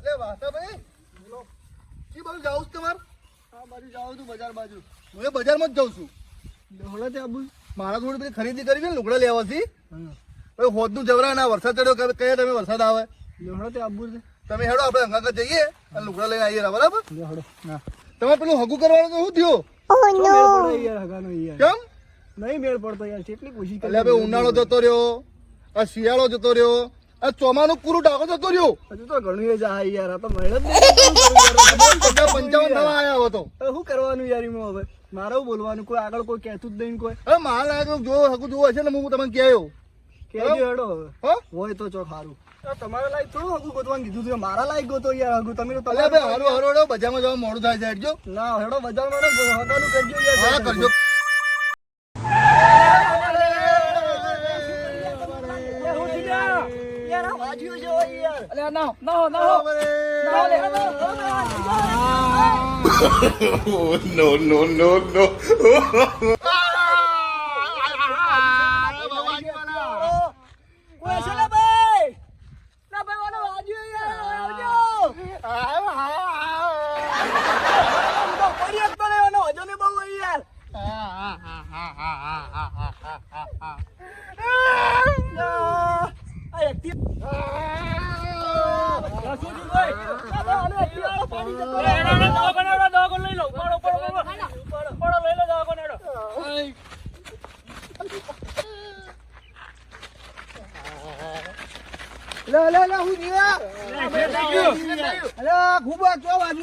લે વાસા ભાઈ બોલો કી બાજુ જાઉં તમાર આ બાજુ જાઉં છું બજાર બાજુ હું બજારમાં જ જાઉં છું હોળા તે આબુ મારા થોડી બધી ખરીદી કરી છે ને લુગડા લેવા છે ભાઈ હોદનું જવરા ના વરસાદ ચડ્યો કયા તમે વરસાદ આવે હોળા તે આબુ તમે હેડો આપણે અંગાકા જઈએ અને લુગડા લઈને આવીએ બરાબર હેડો ના તમે પેલું હગું કરવાનું તો શું થયો કેમ નહીં મેળ પડતો યાર કેટલી કોશિશ કરી એટલે ઉનાળો જતો રહ્યો આ શિયાળો જતો રહ્યો આ ચોમાનું પૂરું ડાકો જતો રહ્યો હજુ તો ઘણું જાય યાર આ તો મહેનત 55 નવા આયા હો તો શું કરવાનું યાર એમાં હવે મારે બોલવાનું કોઈ આગળ કોઈ કહેતું જ નહીં કોઈ હવે માલ આગળ જો હકું જોવું હશે ને હું તમને કહેયો કેજો હેડો હોય તો ચોક સારું તમારા લાયક થોડું હકું ગોતવાનું કીધું છે મારા લાયક ગોતો યાર હકું તમે તો હારું હારો બજારમાં જવા મોડું થાય છે હેડજો ના હેડો બજારમાં હકાનું કરજો યાર હા કરજો No.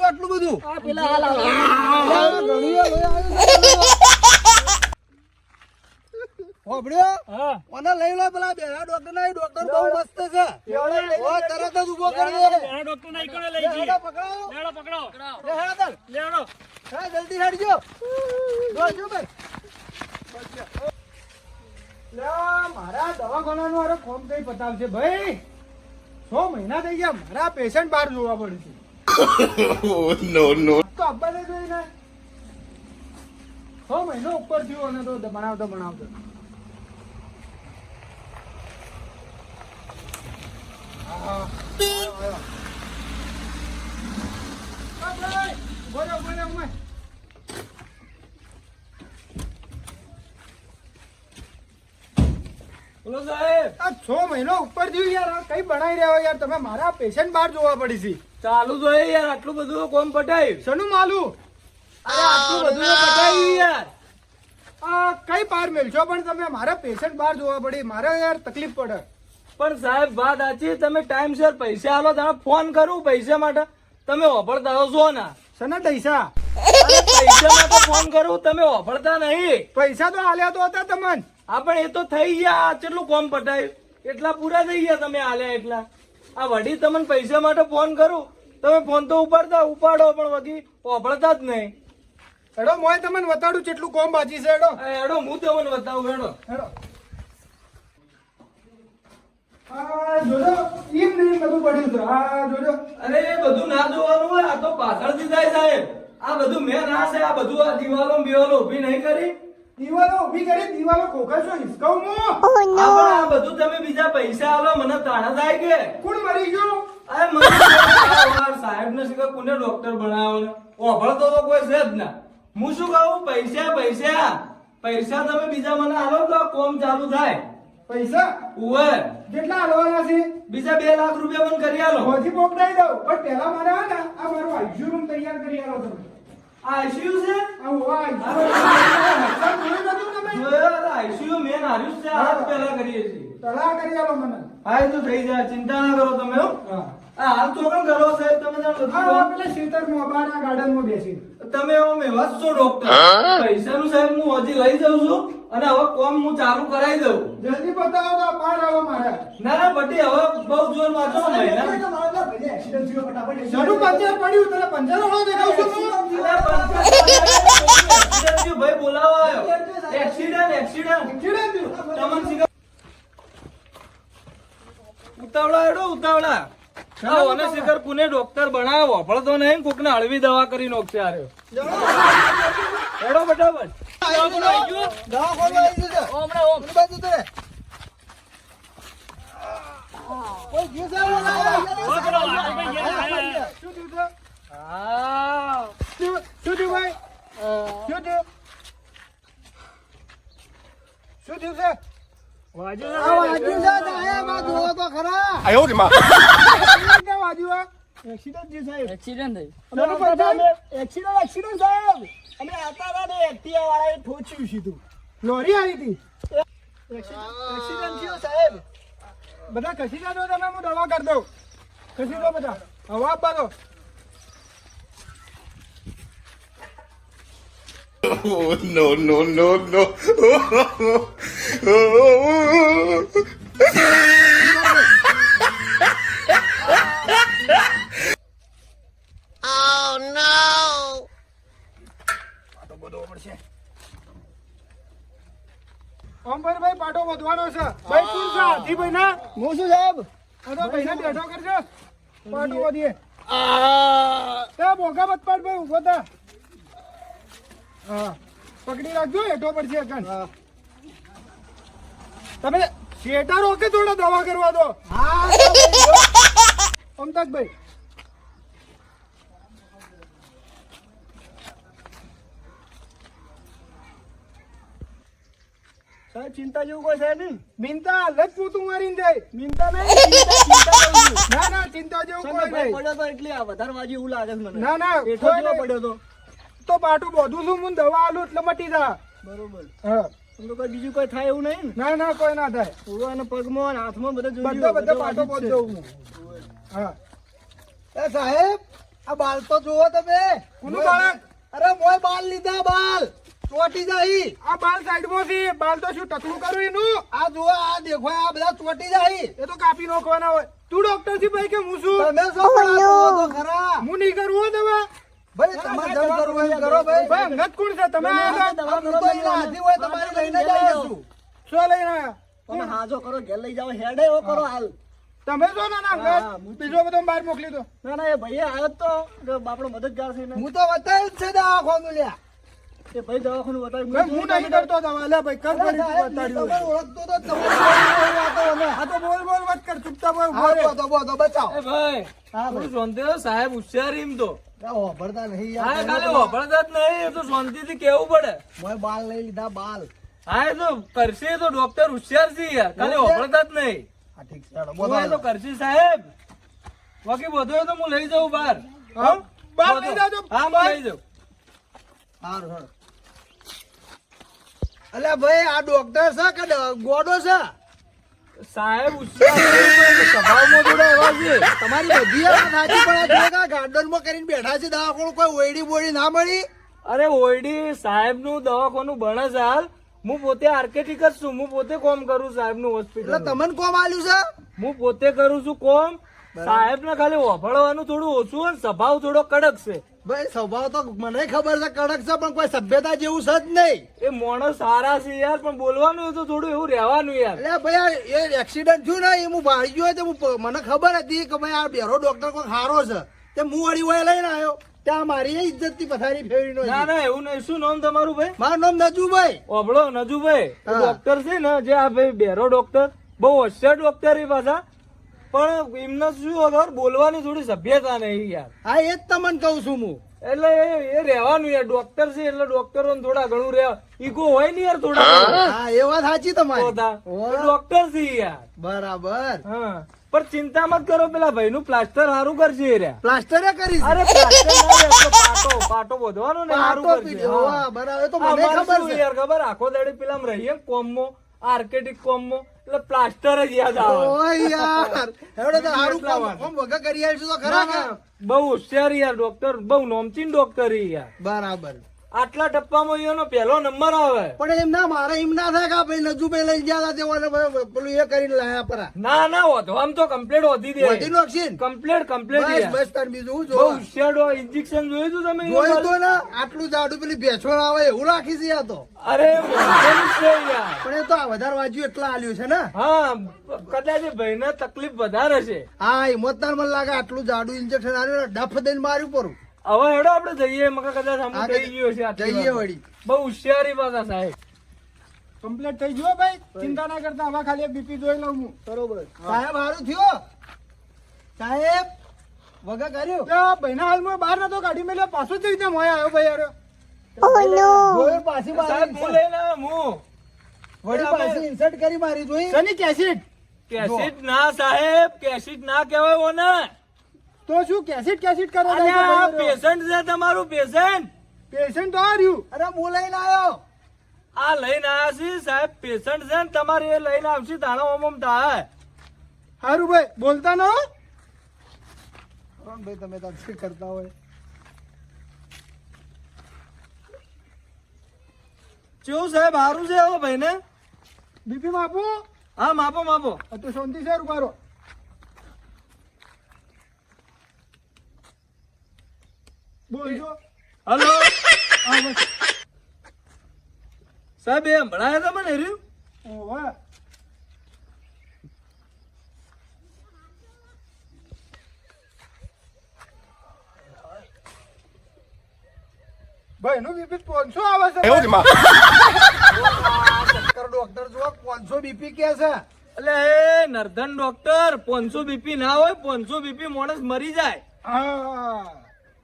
આટલું બધું લઈ લો પેલા બેરા ડોક્ટર ના ડોક્ટર બહુ મસ્ત છે તરત જ ઉભો કરી દે જલ્દી હેડજો મારા દવાખાનાનું અરે ફોર્મ કઈ પતાવશે ભાઈ 6 મહિના થઈ ગયા મારા પેશન્ટ બહાર જોવા પડે છે તો અબ્બા ને જોઈને 6 મહિનો ઉપર થયો અને તો બનાવતો બોલો સાહેબ આ 6 મહિનો ઉપર થયું યાર કઈ બનાવી રહ્યા યાર તમે મારા પેશન્ટ બહાર જોવા પડી છે ચાલુ જોઈએ યાર આટલું બધું કોમ પટાયું શેનું માલું અરે આટલું બધું પટાયું યાર આ કઈ પાર મેલશો પણ તમે મારા પેશન્ટ બહાર જોવા પડી મારે યાર તકલીફ પડે પણ સાહેબ વાત સાચી તમે ટાઈમસર પૈસા આલો તમે ફોન કરું પૈસા માટે તમે વાપરતા છો ને શેના પૈસા પૈસા માટે ફોન કરું તમે વાપરતા નહીં પૈસા તો આલ્યા તો હતા તમને હા પણ એ તો થઈ ગયા કેટલું કોમ પટાયું એટલા પૂરા થઈ ગયા તમે આલ્યા એટલા આ વડી તમને પૈસા માટે ફોન કરું તમે ફોન તો ઉપાડો પણ વધી વાપરતા જ નહીં હેડો મોય તમને બતાડું કેટલું કોમ બાજી છે હેડો હું તમને બતાવું હેડો જોજો એમ નહીં બધું પડ્યું છે જોજો અરે એ બધું ના જોવાનું હોય આ તો પાછળથી થાય સાહેબ આ બધું મેં ના છે આ બધું આ દિવાલો ઉભી નહીં કરી દિવાલો ખોખરશો હિસકાવું હું આ બધું તમે બીજા પૈસા આલો મને તાણા થાય કે કોણ મરી ગયો અરે મને સાહેબ ને શીખો કોને ડોક્ટર બનાવો ને ઓભળતો તો કોઈ છે જ ના હું શું કહું પૈસા તમે બીજા મને આલો તો કોમ ચાલુ થાય પૈસા ઉવે કેટલા આલવાના છે બીજા 2 લાખ રૂપિયા મને કરી આલો હોજી પોકડાઈ દઉં પણ પહેલા મારે આ મારું આઈસીયુ રૂમ તૈયાર કરી આલો તમે આઈસીયુ છે આઈસીયુ મેન હાર્યું છે આ પહેલા કરીએ છીએ તલા કરી આલો મને હા તો થઈ જાય ચિંતા ના કરો તમે હાલ ચોકન કરો સાહેબ તમે પેલા શીતર મોબાના ગાર્ડન માં બેસી તમે મેવાસ છો ડોક્ટર પૈસાનું સાહેબ હું હજી લઈ જાઉં છું અને હવે કોમ હું ચાલુ કરાવી દઉં જલ્દી બતાવો તો પાર આવો મારા ના બટી હવે બહુ જોર વાંચો મહિના એક્સિડન્ટ થયો ફટાફટ શરૂ પંચર પડ્યું તને પંચર હોનો દેખાવ છું એક્સિડન્ટ ભાઈ બોલાવો આવ્યો એક્સિડન્ટ તમને ઉતાવળા ઓને શિખર પુને ડોક્ટર બનાવો ભળતો નહીં કોકને હળવી દવા કરી નોખશે આર્યો એડો બટાબટ દવા ખોલવા આવી ગયો હમણાં બાજુ તો કોઈ જ્યુસ શું થયું છે? શું થયું ભાઈ? શું થયું? શું થયું છે? વાજ્યું છે સાહેબ, આ જુઓ તો ખરા. આયો રે માં. વાજ્યું આ એક્સિડન્ટ છે સાહેબ. એક્સિડન્ટ થઈ. એક્સિડન્ટ સાહેબ. અમે આતા હતા ને એક્ટિવા વાળાએ ઠોચ્યું સીધું. લોરી આવી હતી. એક્સિડન્ટ થયો સાહેબ. બધા ખસી જાજો તમે, હું દવા કરી દઉં. ખસી દો બધા. હવા આપવા દો. Oh, no, no, no, no. Oh, no. પાટો બધો પડશે. ભાઈ પાટો વધવાનો છે. ભાઈ શું છે? હાથીભાઈ ના હું શું સાહેબ? આ ભાઈ ને બેઠો કરજો. પાટો વધીએ. આ બોગા મત પાડ ભાઈ, ઉભો થા. હા, પકડી રાખજો, હેઠો પડશે એકન. તમે શેટા રોકે થોડા દવા કરવા દો. હા અમતાજભાઈ. સાહેબ ચિંતા જેવું કોઈ છે નહીં. મિનતા લજ પોતું મારીને જાય. મિનતા નહીં, ના ના ચિંતા જેવું કોઈ નહીં. પડ્યો તો એટલે આ વધારે વાજી એવું લાગે છે મને. ના ના કોઈ નહીં પડ્યો તો પાટું બધું છું, હું દવા આલું એટલે મટી જા. બરોબર. હા કોઈ બીજું કોઈ થાય એવું નહીં. ના ના કોઈ ના થાય. પૂરો પગમાં હાથમાં બધા પાટો બોધ દઉં હું. હા એ સાહેબ આ બાલ તો જુઓ તમે. કોનું બાળક? અરે મોય બાલ લીધા, બાલ ચોટી જાય. આ બાલ સાઈડમાં છે. બાલ તો શું ટકલું કરું એનું? આ જુઓ, આ દેખો, આ બધા ચોટી જાય. એ તો કાપી નાખવાના હોય. તું ડોક્ટર થી ભાઈ કે હું શું? તમે શું ખરા? હું નહીં કરું દવા. ભાઈ તમારે જમ કરવું હોય કરો ભાઈ. ભાઈ અંગત કોણ છે? તમે દવા કરો તો હાથી હોય તમારી લઈને જઈશું. શું લઈને આયા? તમે હાજો કરો, ઘેર લઈ જાવ, હેડે એવો કરો હાલ. તમે જો ના ના બીજો બધો બહાર મોકલી દો. ના ના એ ભાઈ આવ્યો તો આપણો મદદગાર છે. હું તો બતાવ્યું જ છે દવાખાનું લ્યા. એ ભાઈ દવાખાનું બતાવ્યું. હું નહીં કરતો દવા. લે ભાઈ કર કરી બતાડ્યું. ઓળખતો તો તમે. આ તો બોલ બોલ વાત કર, ચૂપતા બોલ. બોલ બચાવ. એ ભાઈ હા ભાઈ જોનતે સાહેબ હોશિયારી એમ તો વાપરતા નહીં યાર. હા ખાલી વાપરતા જ નહીં, એ તો શાંતિથી કેવું પડે. મોય બાલ લઈ લીધા, બાલ. હા એ તો કરશે તો ડોક્ટર હોશિયાર છે યાર, ખાલી વાપરતા જ નહીં. હા ઠીક છે, બોલો તો કરશે સાહેબ. બાકી બધું તો હું લઈ જાઉં બહાર. હા બહાર લઈ જાજો. હા હું લઈ જાઉં. સારું સારું. અલ્યા ભાઈ આ ડોક્ટર છે કે ગોડો છે? સાહેબ સ્વભાવમાં થોડા એવા છે. તમારી બધી સાચી, પણ આ ગાર્ડનમાં કરીને બેઠા છે દવાખાનું, કોઈ ઓયડી બોયડી ના મળી? અરે ઓયડી સાહેબ નું દવાખાનું બને છે હાલ. હું પોતે આર્કેટિક જ છું, હું પોતે કોમ કરું સાહેબ નું હોસ્પિટલ. તમને કોમ આલ્યું છે? હું પોતે કરું છું કોમ. સાહેબ ને ખાલી વફળવાનું થોડું ઓછું અને સ્વભાવ થોડો કડક છે. ભાઈ સ્વભાવ તો મને ખબર છે કડક છે, પણ કોઈ સભ્યતા જેવું છે જ નહીં. એ માણસ સારા છે યાર, પણ બોલવાનું તો થોડું એવું રહેવાનું યાર. એટલે ભાઈ એ એક્સિડન્ટ થયું ને, એ હું ભાળી ગયો તો મને ખબર હતી કે ભાઈ આ બેરો ડોક્ટર કોઈ સારો છે. તે હું વળી વય લઈને આવ્યો, ત્યાં મારી ઇજ્જત ની પથારી ફેરવી. ના ના એવું નહીં. શું નામ તમારું ભાઈ? મારું નામ નજુભાઈ. ઓબળો નજુભાઈ ડોક્ટર છે ને, જે આ ભાઈ બેરો ડોક્ટર બહુ હોશિયાર ડોક્ટર એ પાછા, પણ એમને શું ખબર બોલવાની થોડી સભ્યતા નહીં યાર. હા એ જ તમને કઉ છું હું. એટલે એ રહેવાનું યાર, ડોક્ટર છે એટલે ડોક્ટરો થોડા ઘણું રહેવા ઈગો હોય ને યાર થોડા. હા એ વાત સાચી તમારી. ડોક્ટર છે યાર. બરાબર. હા પણ ચિંતા મત કરો, પેલા ભાઈ નું પ્લાસ્ટર સારું કરશે. પ્લાસ્ટર કરી? અરે પાટો પાટો બોધવાનો ને સારું કરશે. બરાબર. તો મને ખબર છે યાર, ખબર આખો દાડી પેલા રહીએ કોમમાં, આર્કેટિક કોમમાં, એટલે પ્લાસ્ટર જ યાદ આવે. ઓય યાર હેડો તો સારું કામ વગર કરી આવીશું તો ખરા. બહુ હોશિયાર યાર ડોક્ટર, બહુ નોમચીન ડોક્ટર યાર. બરાબર. આટલા ટપ્પામાં એનો પહેલો નંબર આવે. પણ એમ ના મારે એમ ના થાય કે ભાઈ નજુભાઈ લઈ ગયા હતા પેલું એ કરીને લાયા પરા. ના ના વધવામાં તો કમ્પ્લેટ વધી દે. વધી નોક્સિન કમ્પ્લેટ કમ્પ્લેટ. બસ તાર બીજું જો બહુ હોશિયાર ઇન્જેક્શન જોયું તું તમે? જોયું તો ને, આટલું જાડું પેલી ભેંસોણ આવે એવું રાખી છે આ તો. અરે પણ એ તો આ વધારે વાંચ્યું એટલા આલ્યું છે ને. હા કદાચ ભાઈ ને તકલીફ વધારે છે. હા હિંમતદાર મને લાગે આટલું જાડું ઇન્જેક્શન આવ્યું, ડફ દઈને માર્યું પરું. હવે હેડો આપડે જઈએ, મકા કદાચ આમ થઈ ગયો છે. જઈએ વળી. બહુ હોશિયારી પાછા સાહેબ. કમ્પ્લીટ થઈ ગયો ભાઈ, ચિંતા ના કરતા. હવે ખાલી બીપી જોઈ લઉં હું. બરોબર સાહેબ, સારું થયો. સાહેબ વગર કર્યું ભાઈના હાલમાં બહાર નતો કાઢી મેલ્યો પાછો જ રીતે મોય આવ્યો ભાઈ યાર જોયું પાછી સાહેબ મારી હું લઈને આવ્યો હું વળી પાછી ઇન્સર્ટ કરી મારી જોઈ સની કેસેટ કેસેટ ના સાહેબ કેસેટ ના કહેવાય ઓને તો શું કેસેટ કરે અને આ પેશન્ટ છે તમારું પેશન્ટ પેશન્ટ તો આ રહ્યું અરે હું લઈને આવ્યો આ લઈને આયા છે સાહેબ પેશન્ટ છે ને તમારે એ લઈને આવશે તાણો ઓમ થાય હારું ભાઈ બોલતા ન હો. કોણ ભાઈ તમે તો જે કરતા હોય કેવું સાહેબ સારું છે હો ભાઈ ને બીપી માપો હા માપો માપો આ તો શાંતિ છે રૂપારો બોલજો હલો હા બસ સાહેબ એ સંભળાયા તમે ને રહ્યું ઓવે ભાઈ નું બીપી 500 આવે છે ડોક્ટર જો 500 બીપી કે છે એટલે એ નર્ધન ડોક્ટર 500 બીપી ના હોય 500 બીપી માણસ મરી જાય હા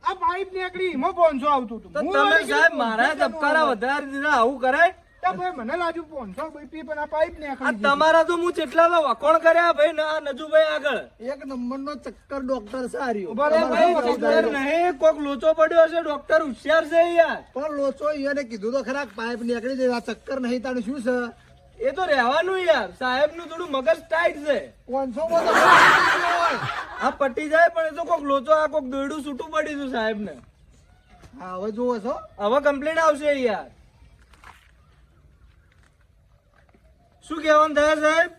આ પાઇપ નીકળી એમાં 500 આવતું હતું તો હું તમે વળી સાહેબ કીધું મારા 500 ધબકારા વધારી દીધા આવું કરાય તો ભાઈ મને લાગ્યું 500 બીપી પણ આ પાઇપ આ નીકળી તમારા તો હું કેટલા તો વખોણ કર્યા ભાઈ ના નજુભાઈ આગળ એક નંબર નો ચક્કર ડોક્ટર છે આ રહ્યો. બરાબર. અરે ભાઈ ડોક્ટર નહીં કોક લોચો પડ્યો હશે ડોક્ટર હોશિયાર છે યાર પણ લોચો એને કીધું તો ખરા પાઇપ નીકળી જાય આ ચક્કર નહીં તારું શું છે એ તો રહેવાનું યાર સાહેબ નું થોડું મગજ ટાઈટ છે 500 માં તો આ પટી જાય પણ એ તો કોક લોચો આ કોક દોરડું છૂટું પડી હતું સાહેબ ને હા હવે જોવો છો હવે કમ્પ્લેન આવશે યાર શું કહેવાનું થાય સાહેબ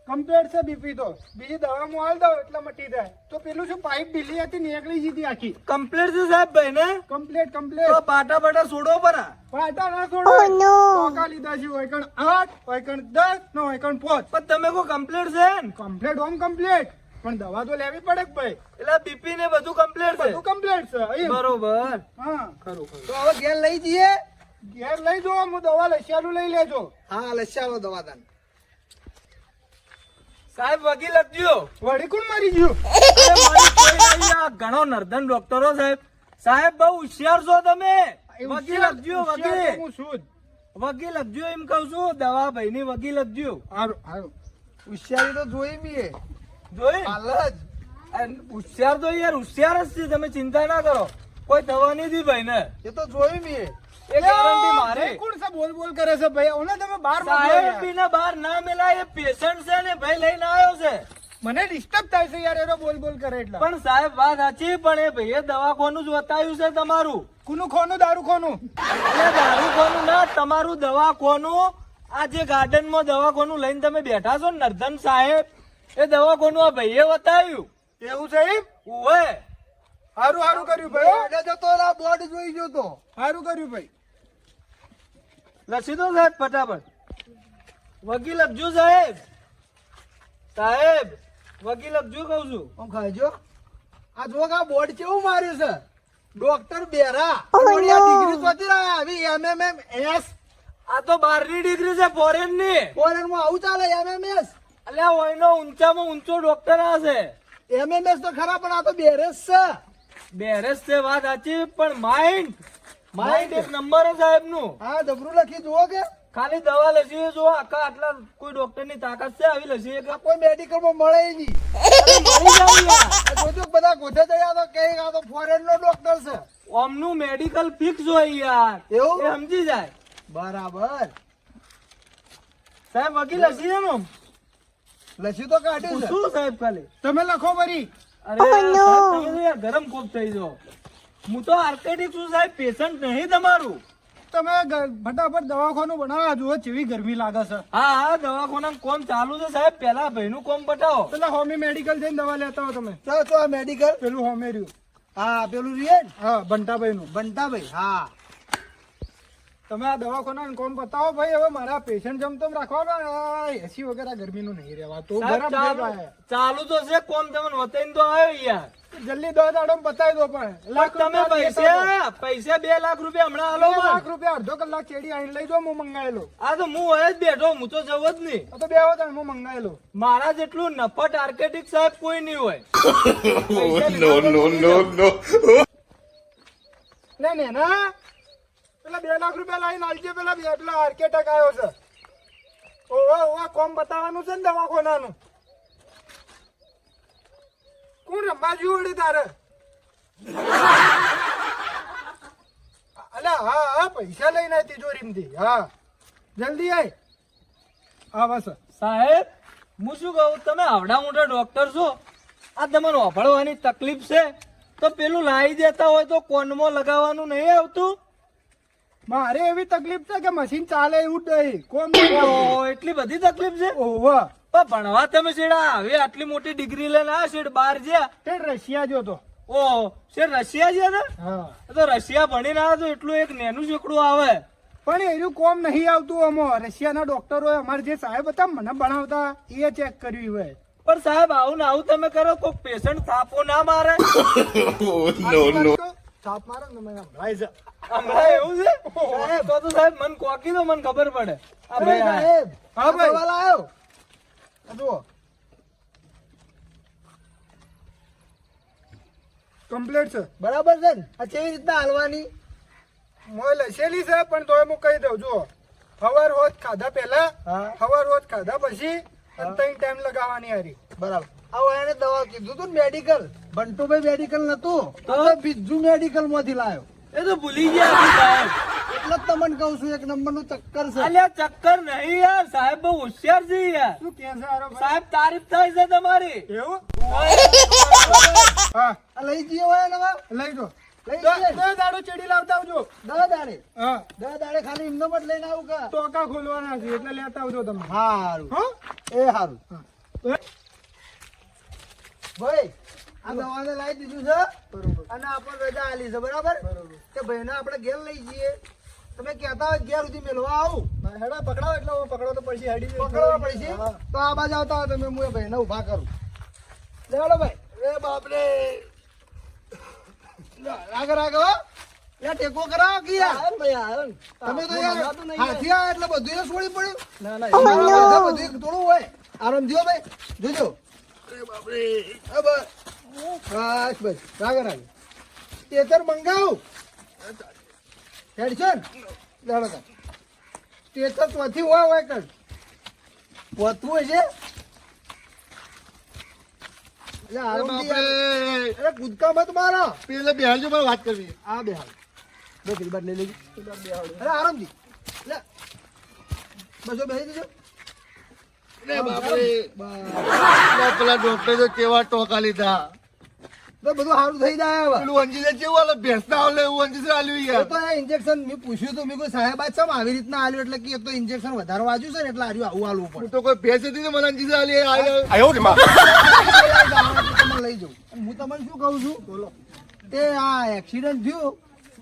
કમ્પ્લીટ છે બીપી તો બીજી દવા હું આલ દઉં એટલે મટી જાય તો પેલું શું પાઇપ ઢીલી હતી નીકળી જીતી આખી કમ્પ્લેટ છે સાહેબ ભાઈ ને કમ્પ્લીટ તો કમ્પ્લીટ પાટા પાટા છોડો પરા પાટા ના છોડો ટોકા લીધા છે હોય કણ 8 હોય કણ 10 નો હોય કણ 5 પણ તમે કો કમ્પ્લેટ છે ને કમ્પ્લીટ હોમ કમ્પ્લીટ પણ દવા તો લેવી પડે કે ભાઈ એટલે બીપી ને બધું કમ્પ્લેટ છે બધું કમ્પ્લીટ છે એમ. બરોબર હા ખરું ખરું તો હવે ઘેર લઈ જઈએ ઘેર લઈ જો હું દવા લઈ લઈ લેજો હા લસ્યાલો દવા દાન સાહેબ વકીલ લખજો વળી કોણ મારી ગયું અરે મારી કોઈ નહીં, આ ઘણો નર્ધન ડોક્ટરો સાહેબ સાહેબ બહુ હોશિયાર છો તમે વકીલ લખજો વકીલ હું છું જ. વકીલ લખજો એમ કહું છું દવા ભાઈ ની વકીલ લખજો હારું હારું હોશિયારી તો જોઈ મીએ જોઈ હાલ જ અને હોશિયાર તો યાર હોશિયાર જ છે તમે ચિંતા ના કરો કોઈ દવા નહીં દી ભાઈ ને એ તો જોઈ મીએ એ ગેરંટી મારે ભાઈ કોણ છે બોલ બોલ કરે છે ભાઈ ઓને તમે બહાર મોકલો સાહેબ યાર. બીને બહાર ના મેલાય એ પેશન્ટ છે ને ભાઈ લઈને આવ્યો છે મને ડિસ્ટર્બ થાય છે યાર એનો બોલ બોલ કરે એટલે પણ સાહેબ વાત સાચી પણ એ ભાઈએ દવાખાનું જ બતાવ્યું છે તમારું કુનું ખોનું દારૂ ખોનું એ દારૂખાનું ના તમારું દવાખાનું આ જે ગાર્ડન માં દવાખાનું લઈને તમે બેઠા છો ને નર્ધન સાહેબ એ દવાખાનું આ ભાઈએ બતાવ્યું એવું છે એમ ઓવે હારું હારું કર્યું ભાઈ હો. એને જતો રા બોર્ડ જોઈ ગયો તો હારું કર્યું ભાઈ લખી દો સાહેબ ફટાફટ વકીલ લખજો સાહેબ સાહેબ વકીલ લખજો કઉ છું આમ ખાજો આ જો આ બોર્ડ કેવું માર્યું છે ડોક્ટર બેરા ઓલી આ ડિગ્રી ચોથી રહ્યા આવી MMS આ તો 12ની ડિગ્રી છે ફોરેન ની ફોરેન માં આવું ચાલે MMS અલ્યા ઓયનો ઊંચામાં ઊંચો ડોક્ટર આ છે MMS તો ખરા પણ આ તો બેરેસ છે બેરેસ છે વાત સાચી પણ માઇન્ડ એક નંબર છે સાહેબ નું હા જબરું લખી જુઓ કે ખાલી દવા લસી જો આખા આટલા કોઈ ડોક્ટર ની તાકાત છે આવી લસી કે કોઈ મેડિકલ માં મળે ય નહીં મરી જાવ યાર. આ જોજો બધા ગોઠે જયા તો કે આ તો ફોરેન નો ડોક્ટર છે ઓમનું મેડિકલ ફિક્સ હોય યાર એવું? એ સમજી જાય બરાબર સાહેબ વકીલ લસી છે ને લસી તો કાઢ્યું છે શું સાહેબ ખાલી તમે લખો વરી અરે સાહેબ તમે તો યાર ગરમ કોપ થઈ જાઓ હું તો આર્કેટિક છું સાહેબ પેશન્ટ નહીં તમારું તમે ફટાફટ દવાખાનું બનાવવા જુઓ કેવી ગરમી લાગે છે હા હા દવાખાના કોમ ચાલુ છે સાહેબ પેલા ભાઈ નું કોમ પટાવો પેલા હોમી મેડિકલ જઈને દવા લેતા હો તમે ચાલો તો આ મેડિકલ પેલું હોમે રહ્યું હા પેલું રીએ ને હા બંટાભાઈ નું બંટાભાઈ હા તમે આ દવાખાના કોમ બતાવો ભાઈ હવે મારા પેશન્ટ જમતમ રાખવાના એસી વગર આ ગરમીનું નહીં રહેવા તો સાહેબ, બરાબર ચાલુ તો છે કોમ તમને વતાઈને તો આવ્યો યાર જલ્દી 10 દાડોમાં પતાવી દો પણ લાખ તમે રૂપિયા પૈસા 2 લાખ રૂપિયા હમણાં આલો મને. લાખ રૂપિયા અડધો કલાક ચેડી આઈને લઈ જાઓ, હું મંગાયેલો. આ તો હું હોય જ બેઠો, હું તો જવો જ નહીં. આ તો બેહો તાણ, હું મંગાયેલો. મારા જેટલું નફટ આર્કેટિક સાહેબ કોઈ નહીં હોય. no, no. ને ના પેલા 2 લાખ રૂપિયા લાવીને આલજે. પેલા આર્કેટક આવ્યો છે. ઓવા કોમ બતાવવાનું છે ને દવાખાનાનું. કોણ રમવા જોડે તારે? અલા હા પૈસા લઈને આય તિજોરીમાંથી. હા જલ્દી આય. હા બસ સાહેબ હું શું કહું, તમે આવડા મોટા ડોક્ટર છો, આ તમારે વાપરવાની તકલીફ છે તો પેલું લાવી દેતા હોય તો કોનમાં લગાવવાનું નહીં આવતું? મારે એવી તકલીફ છે કે મશીન ચાલે એવું જ નહીં. કોમ ઓહો, એટલી બધી તકલીફ છે? ઓવા પણ ભણવા તમે શેડા હવે આટલી મોટી ડિગ્રી લઈને આ શેડ બહાર જ્યાં? તે રશિયા જો તો. ઓહો, શેડ રશિયા છે ને? હા તો રશિયા ભણીને આવે તો એટલું એક નેનું શેકડું આવે. પણ એનું કોમ નહીં આવતું. આમાં રશિયાના ડોક્ટરો અમારે જે સાહેબ હતા મને ભણાવતા એ ચેક કર્યું હોય. પણ સાહેબ આવું ને આવું તમે કરો, કોઈ પેશન્ટ થાપો ના મારે? No. થાપ મારે ને મને સંભળાય છે. હમણાં એવું છે? તો સાહેબ મને કોકી દો, મને ખબર પડે. આ ભાઈ આ. સાહેબ હા ભાઈ. સવાલ આવ્યો. આ જુઓ કમ્પ્લીટ છે. બરાબર છે ને? આ કેવી રીતના હાલવાની? મોય લસેલી છે પણ તોય હું કહી દઉં. જુઓ હવાર રોજ ખાધા પહેલા, હા. હવાર રોજ ખાધા પછી અને 3 ટાઈમ લગાવવાની હારી. બરાબર. આવો એને દવા કીધું તું મેડિકલ. બંટુભાઈ મેડિકલ નતું તો બીજું મેડિકલ માંથી લાવ્યો. એ તો ભૂલી ગયા આપણે સાહેબ. એટલે જ તમને કહું છું, એક નંબર નું ચક્કર છે. અલ્યા ચક્કર નહીં યાર, સાહેબ બહુ હોશિયાર છે યાર. શું કે છે આરો ભાઈ? સાહેબ તારીફ થાય છે તમારી. એવું? હા આ લઈ જઈએ હોય ને હવે? લઈ દો. લઈ જઈએ. 10 દાડો ચેડી લાવતા આવજો. 10 દાડે. હા 10 દાડે ખાલી એમનો જ લઈને આવું કા? ટોકા ખોલવાના છે એટલે લેતા આવજો તમે. હારું. હા એ હારું. ભાઈ આ દવાને લાવી દીધું છે બરોબર. અને આપણે રજા આલી છે બરાબર કે ભાઈને આપણે ઘેર લઈ જઈએ. તમે કહેતા હોય ઘેર સુધી મેળવા આવું, હેડા પકડાવો એટલે હું પકડો તો પછી હેડી જાય. પકડવા પડશે. હા. તો આ બાજુ આવતા હોય તમે હું એ ભાઈને ઊભા કરું. લેવડો ભાઈ. એ બાપરે. રાગ રાગ હો. યા ટેકો કરાવો કે યાર. તમે તો યાર હાથી આ એટલે બધું એ છોડી પડ્યું. ના ના અમારા બધા બધું એક થોડું હોય. આરામ થયો ભાઈ. જોજો. અરે બાપરે. બસ બસ. રાગ રાગ. તેતર મંગાવું. હેડશન. લેવડો કા. તેતર ચોથી હોય કર. પોતું હોય છે. અરે આરામથી યાર. અરે કૂદકા મત મારો. પેલે બેહાડજો મારે વાત કરવી. આ બે હાલ. બે કિલો લઈ લેજો. અરે આરામથી. લે. બસો બેસી દેજો. પેલા ડોક્ટરે કેવા ટોકા લીધા. તો બધું સારું થઈ જાય હવે. પેલું અંજીને કેવું આલે ભેંસના આલે એવું અંજીને આલ્યું તો યાર. તો આ ઇન્જેક્શન મેં પૂછ્યું તો મેં કોઈ સાહેબ આ ચમ આવી રીતના આલ્યું એટલે કે એક તો ઇન્જેક્શન વધારે વાંચ્યું છે ને એટલે આર્યું આવું આલવું પડે. હું તો કોઈ ભેંસ હતી ને મને અંજીને આલી આલ્યો. તમે લઈ જાઉં. અને હું તમને શું કહું છું બોલો તે આ એક્સિડન્ટ થયું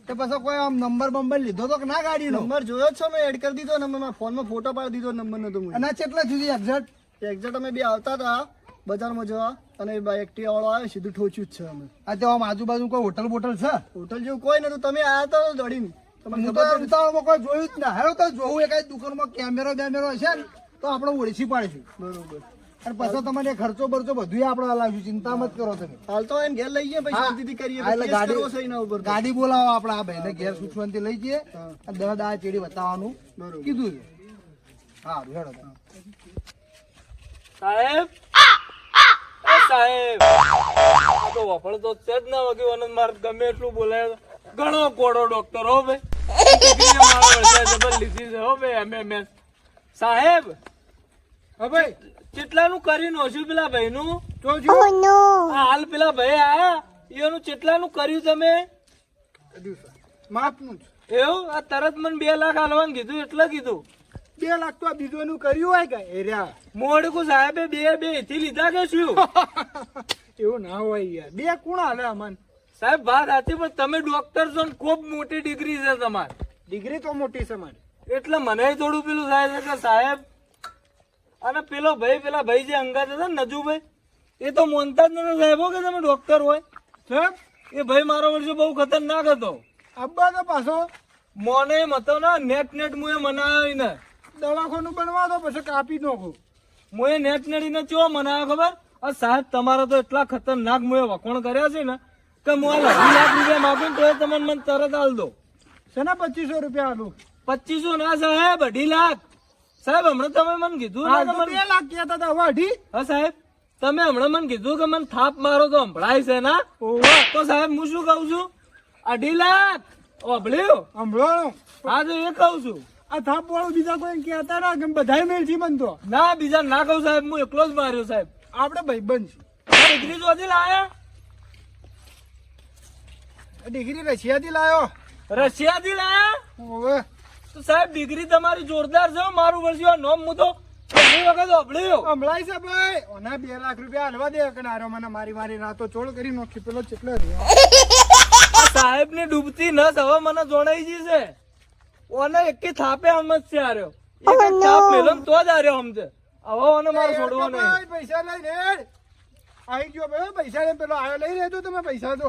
તે પછી કોઈ આમ નંબર લીધો તો કે ના ગાડીનો? નંબર જોયો જ છે મેં એડ કરી દીધો ને મેં ફોનમાં ફોટો પાડી દીધો નંબર નતો હું. અને આ કેટલા સુધી એક્ઝેક્ટ? એક્ઝેક્ટ અમે બે આવતા હતા બજારમાં જવા અને એક્ટિવા વાળો આવ્યો સીધું ઠોચ્યું જ છે અમે. આ તો આમ આજુબાજુ કોઈ હોટલ બોટલ છે? હોટલ જેવું કોઈ નતું તમે આયા તો દોડીને. તમને હું તો ખબર છે? ઉતાવળમાં કોઈ જોયું જ ના. હેરો તો જોવું એ કઈ દુકાનમાં કેમેરો બેમેરો હશે ને તો આપણે ઓળખી પાડીશું. બરોબર. અને પછી તમને ખર્ચો બરચો બધું આપણે હલાવીશું. ચિંતા મત કરો તમે. હાલ તો એને ઘેર લઈ ગયા પછી હા. શાંતિથી કરીએ. હા, એટલે કેસ કરવો છે એના ઉપર તો. ગાડી બોલાવો આપણે આ ભાઈને ઘેર સૂચવાનથી લઈ જઈએ હા. અને 10 દાડા ચેડી બતાવવાનું બરોબર. કીધું છે. હા હેડો તમે. સાહેબ એ સાહેબ આ તો વફળતો છે જ ના વગ્યું અને મારે ગમે એટલું બોલાય ઘણો કોડો ડોક્ટર હો ભાઈ. દીકરીએ મારો વરસાદ જબર લીધી છે હો ભાઈ MMS. સાહેબ હા ભાઈ કેટલાનું કર્યું નોશું પેલા ભાઈનું? જોજો. આ હાલ પેલા ભાઈ આયા એનું કેટલાનું કર્યું તમે? માપનું જ. એવું આ તરત મને 2 લાખ હાલવાનું કીધું એટલે કીધું. 2 લાખ તો આ બીજું કર્યું હોય કે એર્યા. મોડકું સાહેબે બે થી લીધા કે શું? એવું ના હોય યાર. 2 કોણ હાલે અમન? સાહેબ વાત સાચી પણ તમે ડોક્ટર છો ને ખૂબ મોટી ડિગ્રી છે તમારી. ડિગ્રી તો મોટી છે મારી. એટલે મને થોડું પેલું થાય છે કે સાહેબ અને પેલા ભાઈ જે અંગાત હતા ને નજુભાઈ એ તો માનતા જ નથી સાહેબો કે તમે ડોક્ટર હોય. સાહેબ એ ભાઈ મારો વર્ષો બહુ ખતરનાક હતો. અબ્બા તો પાછો મોને એમ હતો ને નેટ મુએ મનાયો ને. દવાખાનું બનવા દો પછી કાપી નાખું. મુએ નેટ ને ચો મનાયો ખબર? આ સાહેબ તમારા તો એટલા ખતરનાક મુએ વખોણ કર્યા છે ને કે હું આ 2 લાખ રૂપિયા માગું તો તમને મને તરત આલ દો. શેના 2500 રૂપિયા આલું? 2500 ના સાહેબ 2.5 લાખ. સાહેબ હમણાં તમે મને કીધું હાલ ને તો 2 લાખ કહેતા હતા, હવે 2.5? હા સાહેબ તમે હમણાં મને કીધું કે મને થાપ મારો તો સંભળાય છે ના. ઓહો, તો સાહેબ હું શું કહું છું? 2.5 લાખ ઓભળ્યું? સાંભળો. હા તો એ કહું છું. આ થાપ વાળું બીજા કોઈ કહેતા ના કે બધાય મેલથી બનતો. ના બીજા ના કહું સાહેબ, હું એકલો જ માર્યો સાહેબ. આપણે ભાઈબંધ છે. ડિગ્રી શોધી લાયા? ડિગ્રી રશિયાથી લાયો. રશિયાથી લાયા? હવે તો સાહેબ ડિગ્રી તમારી જોરદાર છે હો. મારું વર્ષિયો નોમ હું તો પહેલી વખત ઓભળ્યો. સંભળાય છે ભાઈ. ઓના 2 લાખ રૂપિયા હાલવા દે કનારો મને મારી રાતો ચોળ કરી નાખી પેલો ચેટલો રહ્યો. સાહેબ ની ડૂબતી નસ હવે મને જોડાઈ ગઈ છે. ઓને એકી થાપે સમજશે આર્યો. એક જ થાપ મેલો ને તો જ આર્યો સમજે. હવે ઓને મારે છોડવો નહીં. ભાઈ, પૈસા લઈને હેડ. આવી ગયો ભાઈ, પૈસા લઈને પેલો આયો લઈ રહેજો તમે પૈસા તો.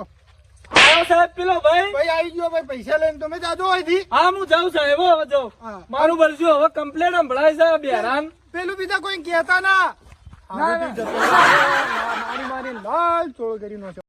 આવો સાહેબ પેલો ભાઈ. ભાઈ આવી ગયો ભાઈ, પૈસા લઈને તમે જાજો અહીંથી. હા હું જાઉં સાહેબ હો, હવે જાઉં. હા. મારું વર્ષિયો હવે કમ્પ્લેટ સંભળાય છે બેરાન. પેલું બીજા કોઈ કહેતા ના. ના, ના. મારી લાલ ચોળ કરી નાખ્યો.